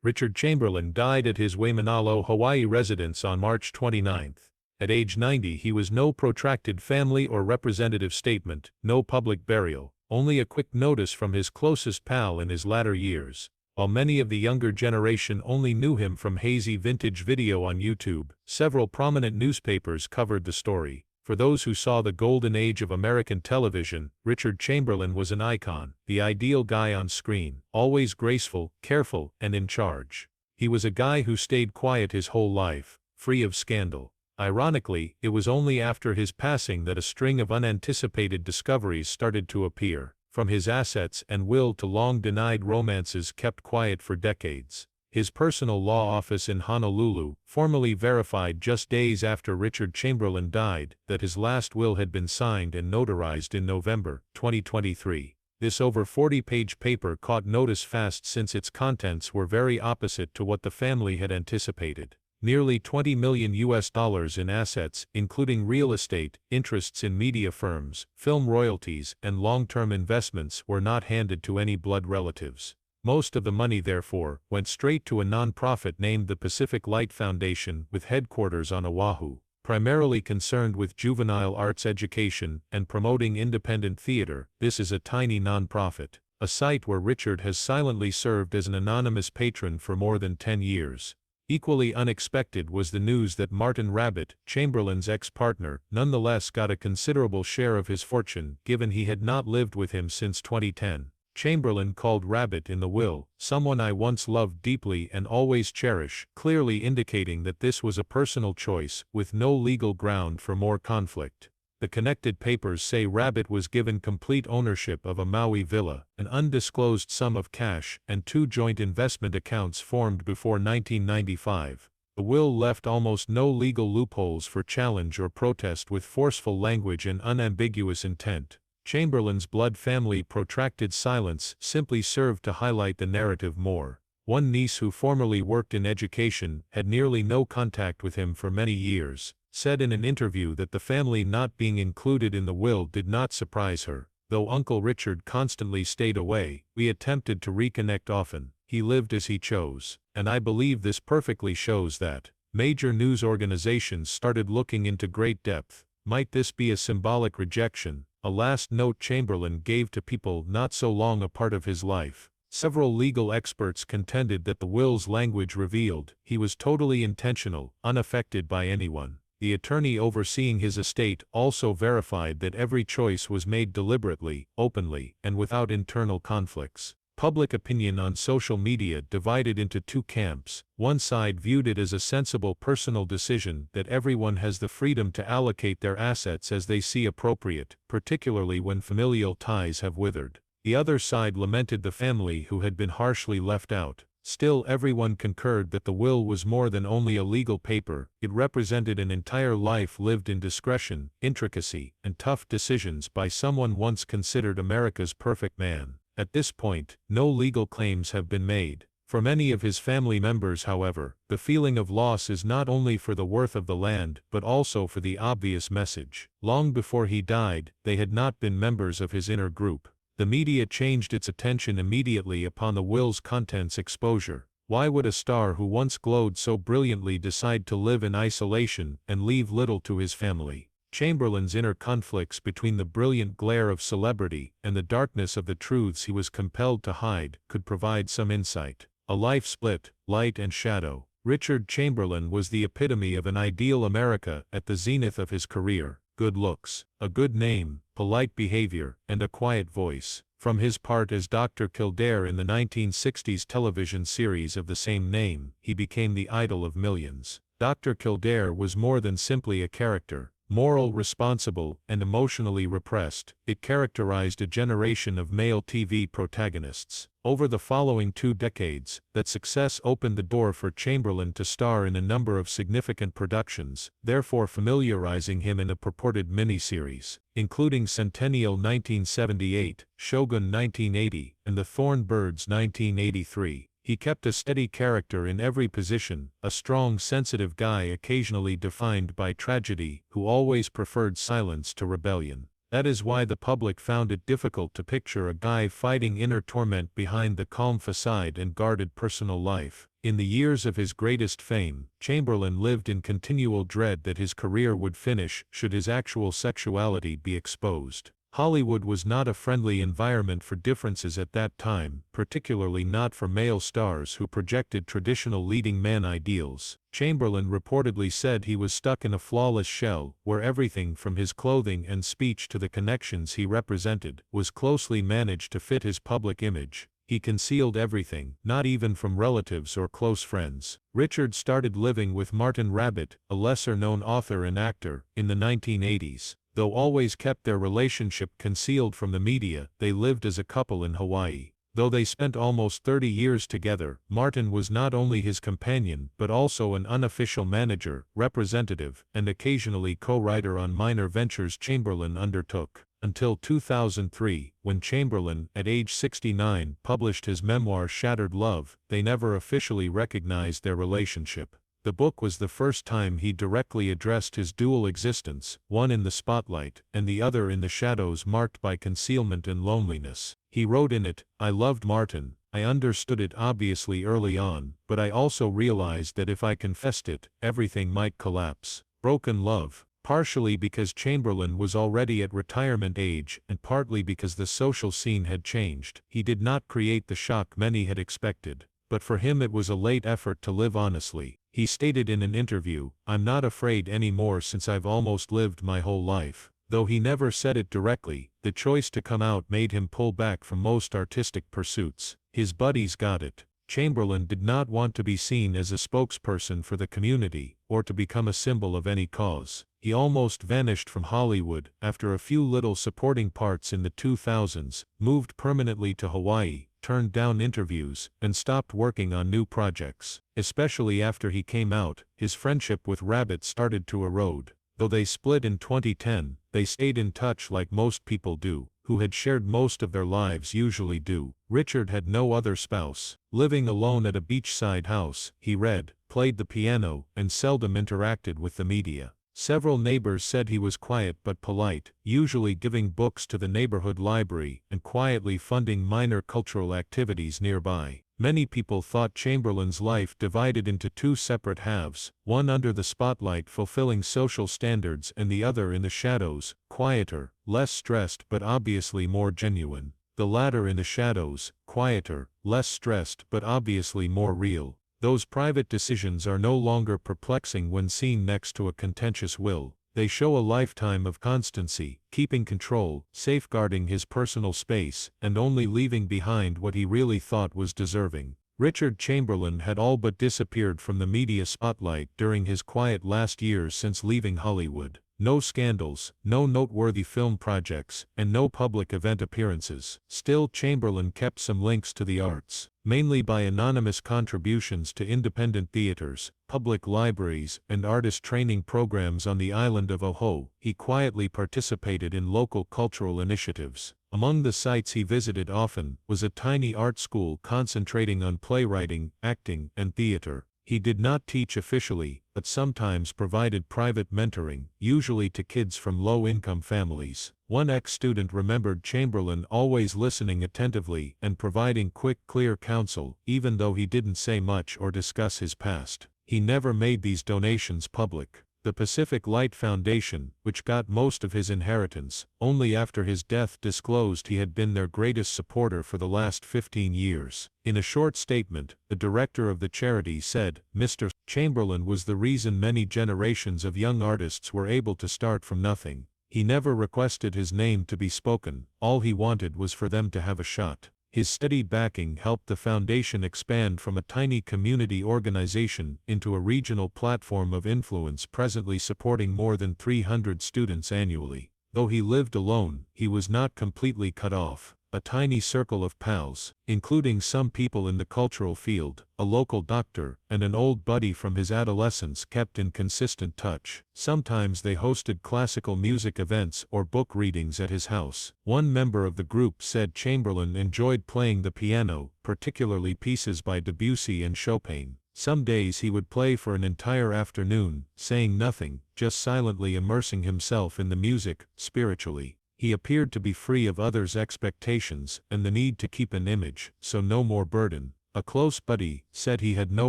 Richard Chamberlain died at his Waimanalo, Hawaii residence on March 29. At age 90 he was no protracted family or representative statement, no public burial, only a quick notice from his closest pal in his latter years. While many of the younger generation only knew him from hazy vintage video on YouTube, several prominent newspapers covered the story. For those who saw the golden age of American television, Richard Chamberlain was an icon, the ideal guy on screen, always graceful, careful, and in charge. He was a guy who stayed quiet his whole life, free of scandal. Ironically, it was only after his passing that a string of unanticipated discoveries started to appear, from his assets and will to long-denied romances kept quiet for decades. His personal law office in Honolulu formally verified just days after Richard Chamberlain died that his last will had been signed and notarized in November 2023. This over 40-page paper caught notice fast since its contents were very opposite to what the family had anticipated. Nearly $20 million in assets, including real estate, interests in media firms, film royalties, and long-term investments, were not handed to any blood relatives. Most of the money, therefore, went straight to a non-profit named the Pacific Light Foundation with headquarters on Oahu, primarily concerned with juvenile arts education and promoting independent theater. This is a tiny non-profit, a site where Richard has silently served as an anonymous patron for more than 10 years. Equally unexpected was the news that Martin Rabbit, Chamberlain's ex-partner, nonetheless got a considerable share of his fortune, given he had not lived with him since 2010. Chamberlain called Rabbit in the will, "someone I once loved deeply and always cherish," clearly indicating that this was a personal choice, with no legal ground for more conflict. The connected papers say Rabbit was given complete ownership of a Maui villa, an undisclosed sum of cash, and 2 joint investment accounts formed before 1995. The will left almost no legal loopholes for challenge or protest, with forceful language and unambiguous intent. Chamberlain's blood family protracted silence simply served to highlight the narrative more. One niece who formerly worked in education, had nearly no contact with him for many years, said in an interview that the family not being included in the will did not surprise her. Though Uncle Richard constantly stayed away, we attempted to reconnect often. He lived as he chose, and I believe this perfectly shows that. Major news organizations started looking into great depth. Might this be a symbolic rejection? A last note Chamberlain gave to people not so long a part of his life. Several legal experts contended that the will's language revealed he was totally intentional, unaffected by anyone. The attorney overseeing his estate also verified that every choice was made deliberately, openly, and without internal conflicts. Public opinion on social media divided into 2 camps. One side viewed it as a sensible personal decision that everyone has the freedom to allocate their assets as they see appropriate, particularly when familial ties have withered. The other side lamented the family who had been harshly left out. Still, everyone concurred that the will was more than only a legal paper. It represented an entire life lived in discretion, intricacy, and tough decisions by someone once considered America's perfect man. At this point, no legal claims have been made. For many of his family members, however, the feeling of loss is not only for the worth of the land, but also for the obvious message. Long before he died, they had not been members of his inner group. The media changed its attention immediately upon the will's contents exposure. Why would a star who once glowed so brilliantly decide to live in isolation and leave little to his family? Chamberlain's inner conflicts between the brilliant glare of celebrity and the darkness of the truths he was compelled to hide could provide some insight. A life split, light and shadow. Richard Chamberlain was the epitome of an ideal America at the zenith of his career. Good looks, a good name, polite behavior, and a quiet voice. From his part as Dr. Kildare in the 1960s television series of the same name, he became the idol of millions. Dr. Kildare was more than simply a character. Moral, responsible, and emotionally repressed, it characterized a generation of male TV protagonists. Over the following 2 decades, that success opened the door for Chamberlain to star in a number of significant productions, therefore familiarizing him in a purported miniseries, including Centennial 1978, Shogun 1980, and The Thorn Birds 1983. He kept a steady character in every position, a strong, sensitive guy occasionally defined by tragedy, who always preferred silence to rebellion. That is why the public found it difficult to picture a guy fighting inner torment behind the calm facade and guarded personal life. In the years of his greatest fame, Chamberlain lived in continual dread that his career would finish should his actual sexuality be exposed. Hollywood was not a friendly environment for differences at that time, particularly not for male stars who projected traditional leading man ideals. Chamberlain reportedly said he was stuck in a flawless shell, where everything from his clothing and speech to the connections he represented was closely managed to fit his public image. He concealed everything, not even from relatives or close friends. Richard started living with Martin Rabbit, a lesser-known author and actor, in the 1980s. Though always kept their relationship concealed from the media, they lived as a couple in Hawaii. Though they spent almost 30 years together, Martin was not only his companion but also an unofficial manager, representative, and occasionally co-writer on minor ventures Chamberlain undertook. Until 2003, when Chamberlain, at age 69, published his memoir Shattered Love, they never officially recognized their relationship. The book was the first time he directly addressed his dual existence, one in the spotlight, and the other in the shadows marked by concealment and loneliness. He wrote in it, "I loved Martin. I understood it obviously early on, but I also realized that if I confessed it, everything might collapse." Broken love. Partially because Chamberlain was already at retirement age and partly because the social scene had changed, he did not create the shock many had expected. But for him it was a late effort to live honestly. He stated in an interview, "I'm not afraid anymore since I've almost lived my whole life." Though he never said it directly, the choice to come out made him pull back from most artistic pursuits. His buddies got it. Chamberlain did not want to be seen as a spokesperson for the community, or to become a symbol of any cause. He almost vanished from Hollywood after a few little supporting parts in the 2000s, moved permanently to Hawaii, turned down interviews, and stopped working on new projects. Especially after he came out, his friendship with Rabbit started to erode. Though they split in 2010, they stayed in touch like most people do, who had shared most of their lives usually do. Richard had no other spouse. Living alone at a beachside house, he read, played the piano, and seldom interacted with the media. Several neighbors said he was quiet but polite, usually giving books to the neighborhood library and quietly funding minor cultural activities nearby. Many people thought Chamberlain's life divided into two separate halves, one under the spotlight fulfilling social standards and the other in the shadows, quieter, less stressed but obviously more genuine. The latter in the shadows, quieter, less stressed but obviously more real. Those private decisions are no longer perplexing when seen next to a contentious will. They show a lifetime of constancy, keeping control, safeguarding his personal space, and only leaving behind what he really thought was deserving. Richard Chamberlain had all but disappeared from the media spotlight during his quiet last years since leaving Hollywood. No scandals, no noteworthy film projects, and no public event appearances. Still, Chamberlain kept some links to the arts, mainly by anonymous contributions to independent theaters, public libraries, and artist training programs on the island of Oahu. He quietly participated in local cultural initiatives. Among the sites he visited often was a tiny art school concentrating on playwriting, acting, and theater. He did not teach officially, but sometimes provided private mentoring, usually to kids from low-income families. One ex-student remembered Chamberlain always listening attentively and providing quick, clear counsel, even though he didn't say much or discuss his past. He never made these donations public. The Pacific Light Foundation, which got most of his inheritance, only after his death disclosed he had been their greatest supporter for the last 15 years. In a short statement, the director of the charity said, "Mr. Chamberlain was the reason many generations of young artists were able to start from nothing. He never requested his name to be spoken, all he wanted was for them to have a shot." His steady backing helped the foundation expand from a tiny community organization into a regional platform of influence presently supporting more than 300 students annually. Though he lived alone, he was not completely cut off. A tiny circle of pals, including some people in the cultural field, a local doctor, and an old buddy from his adolescence kept in consistent touch. Sometimes they hosted classical music events or book readings at his house. One member of the group said Chamberlain enjoyed playing the piano, particularly pieces by Debussy and Chopin. Some days he would play for an entire afternoon, saying nothing, just silently immersing himself in the music, spiritually. He appeared to be free of others' expectations and the need to keep an image, so no more burden. A close buddy said he had no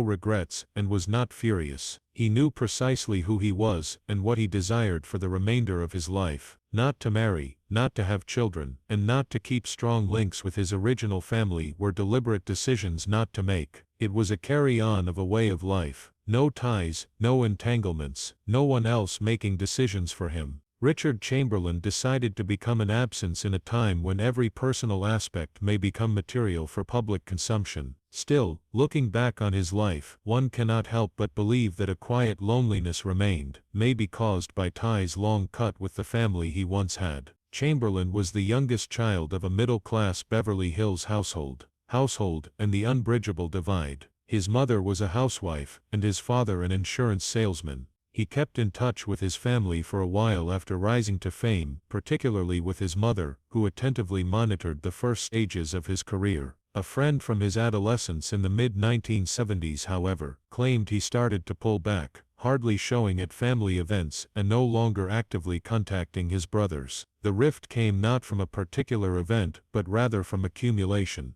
regrets and was not furious. He knew precisely who he was and what he desired for the remainder of his life. Not to marry, not to have children, and not to keep strong links with his original family were deliberate decisions not to make. It was a carry-on of a way of life. No ties, no entanglements, no one else making decisions for him. Richard Chamberlain decided to become an absence in a time when every personal aspect may become material for public consumption. Still, looking back on his life, one cannot help but believe that a quiet loneliness remained, maybe caused by ties long cut with the family he once had. Chamberlain was the youngest child of a middle-class Beverly Hills household, and the unbridgeable divide. His mother was a housewife, and his father an insurance salesman. He kept in touch with his family for a while after rising to fame, particularly with his mother, who attentively monitored the first stages of his career. A friend from his adolescence in the mid-1970s, however, claimed he started to pull back, hardly showing at family events and no longer actively contacting his brothers. The rift came not from a particular event but rather from accumulation,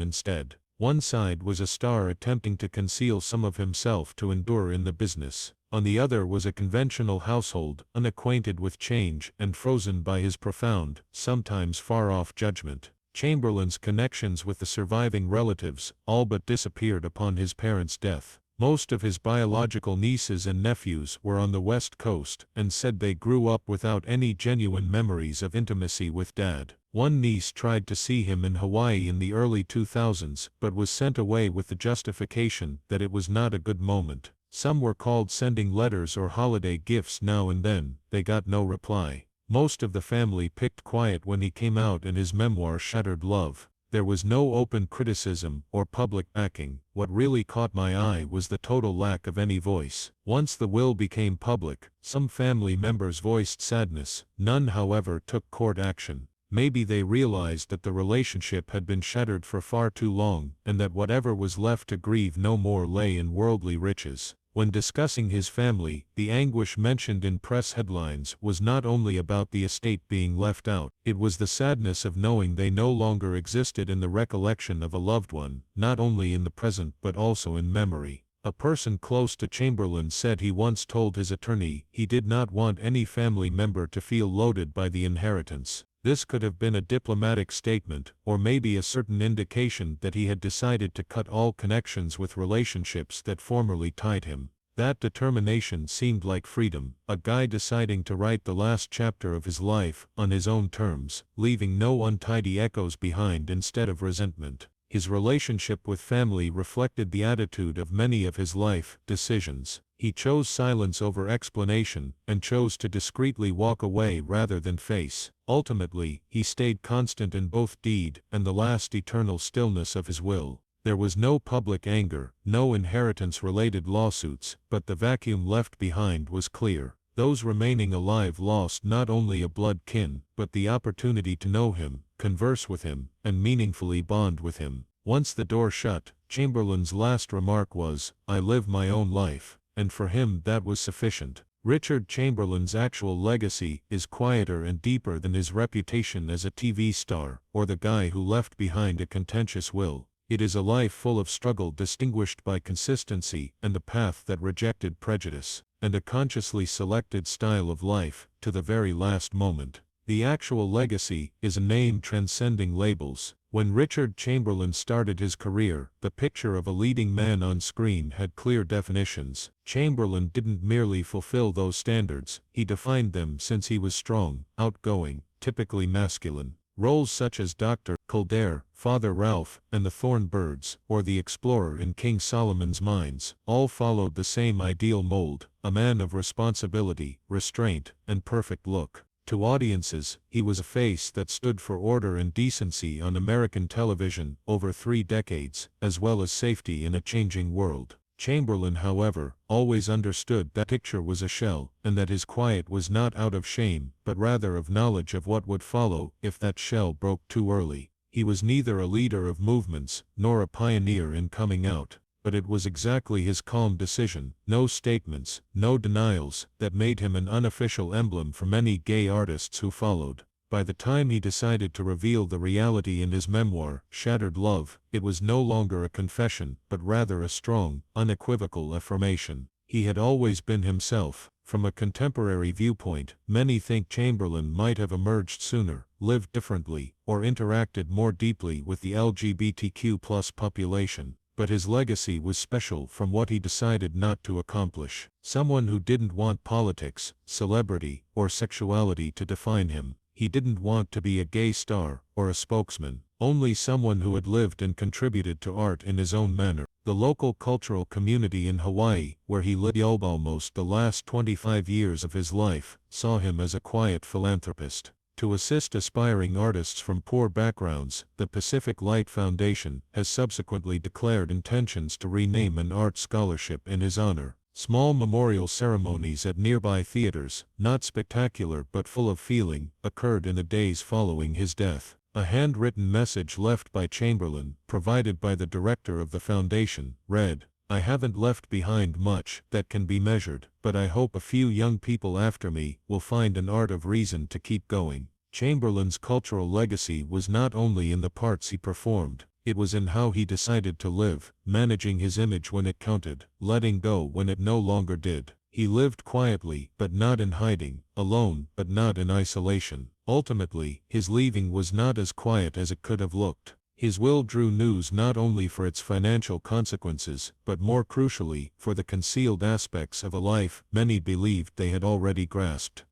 instead. One side was a star attempting to conceal some of himself to endure in the business. On the other was a conventional household, unacquainted with change and frozen by his profound, sometimes far-off judgment. Chamberlain's connections with the surviving relatives all but disappeared upon his parents' death. Most of his biological nieces and nephews were on the West Coast and said they grew up without any genuine memories of intimacy with Dad. One niece tried to see him in Hawaii in the early 2000s but was sent away with the justification that it was not a good moment. Some were called sending letters or holiday gifts now and then. They got no reply. Most of the family picked quiet when he came out in his memoir Shattered Love. There was no open criticism or public backing. What really caught my eye was the total lack of any voice. Once the will became public, some family members voiced sadness. None, however, took court action. Maybe they realized that the relationship had been shattered for far too long, and that whatever was left to grieve no more lay in worldly riches. When discussing his family, the anguish mentioned in press headlines was not only about the estate being left out, it was the sadness of knowing they no longer existed in the recollection of a loved one, not only in the present but also in memory. A person close to Chamberlain said he once told his attorney he did not want any family member to feel loaded by the inheritance. This could have been a diplomatic statement, or maybe a certain indication that he had decided to cut all connections with relationships that formerly tied him. That determination seemed like freedom, a guy deciding to write the last chapter of his life on his own terms, leaving no untidy echoes behind instead of resentment. His relationship with family reflected the attitude of many of his life decisions. He chose silence over explanation, and chose to discreetly walk away rather than face. Ultimately, he stayed constant in both deed and the last eternal stillness of his will. There was no public anger, no inheritance-related lawsuits, but the vacuum left behind was clear. Those remaining alive lost not only a blood kin, but the opportunity to know him, converse with him, and meaningfully bond with him. Once the door shut, Chamberlain's last remark was, "I live my own life," and for him that was sufficient. Richard Chamberlain's actual legacy is quieter and deeper than his reputation as a TV star, or the guy who left behind a contentious will. It is a life full of struggle distinguished by consistency and a path that rejected prejudice, and a consciously selected style of life, to the very last moment. The actual legacy is a name transcending labels. When Richard Chamberlain started his career, the picture of a leading man on screen had clear definitions. Chamberlain didn't merely fulfill those standards, he defined them since he was strong, outgoing, typically masculine. Roles such as Dr. Kildare, Father Ralph, and the Thorn Birds, or the explorer in King Solomon's Mines, all followed the same ideal mold, a man of responsibility, restraint, and perfect look. To audiences, he was a face that stood for order and decency on American television over 3 decades, as well as safety in a changing world. Chamberlain, however, always understood that picture was a shell, and that his quiet was not out of shame, but rather of knowledge of what would follow if that shell broke too early. He was neither a leader of movements, nor a pioneer in coming out, but it was exactly his calm decision, no statements, no denials, that made him an unofficial emblem for many gay artists who followed. By the time he decided to reveal the reality in his memoir, Shattered Love, it was no longer a confession, but rather a strong, unequivocal affirmation. He had always been himself. From a contemporary viewpoint, many think Chamberlain might have emerged sooner, lived differently, or interacted more deeply with the LGBTQ+ population. But his legacy was special from what he decided not to accomplish. Someone who didn't want politics, celebrity, or sexuality to define him. He didn't want to be a gay star, or a spokesman. Only someone who had lived and contributed to art in his own manner. The local cultural community in Hawaii, where he lived almost the last 25 years of his life, saw him as a quiet philanthropist. To assist aspiring artists from poor backgrounds, the Pacific Light Foundation has subsequently declared intentions to rename an art scholarship in his honor. Small memorial ceremonies at nearby theaters, not spectacular but full of feeling, occurred in the days following his death. A handwritten message left by Chamberlain, provided by the director of the foundation, read, "I haven't left behind much that can be measured, but I hope a few young people after me will find an art of reason to keep going." Chamberlain's cultural legacy was not only in the parts he performed, it was in how he decided to live, managing his image when it counted, letting go when it no longer did. He lived quietly, but not in hiding, alone, but not in isolation. Ultimately, his leaving was not as quiet as it could have looked. His will drew news not only for its financial consequences, but more crucially, for the concealed aspects of a life many believed they had already grasped.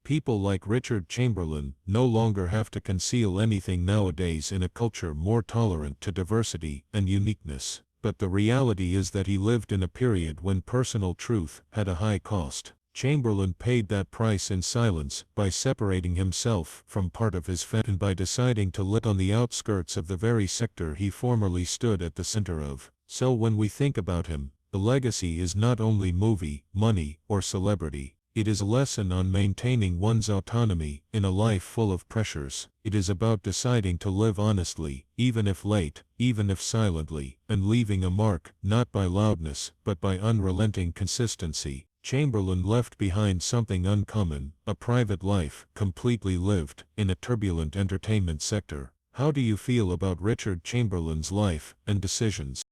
People like Richard Chamberlain no longer have to conceal anything nowadays in a culture more tolerant to diversity and uniqueness. But the reality is that he lived in a period when personal truth had a high cost. Chamberlain paid that price in silence, by separating himself from part of his family and by deciding to live on the outskirts of the very sector he formerly stood at the center of. So when we think about him, the legacy is not only movie, money, or celebrity. It is a lesson on maintaining one's autonomy in a life full of pressures. It is about deciding to live honestly, even if late, even if silently, and leaving a mark, not by loudness, but by unrelenting consistency. Chamberlain left behind something uncommon, a private life, completely lived, in a turbulent entertainment sector. How do you feel about Richard Chamberlain's life and decisions?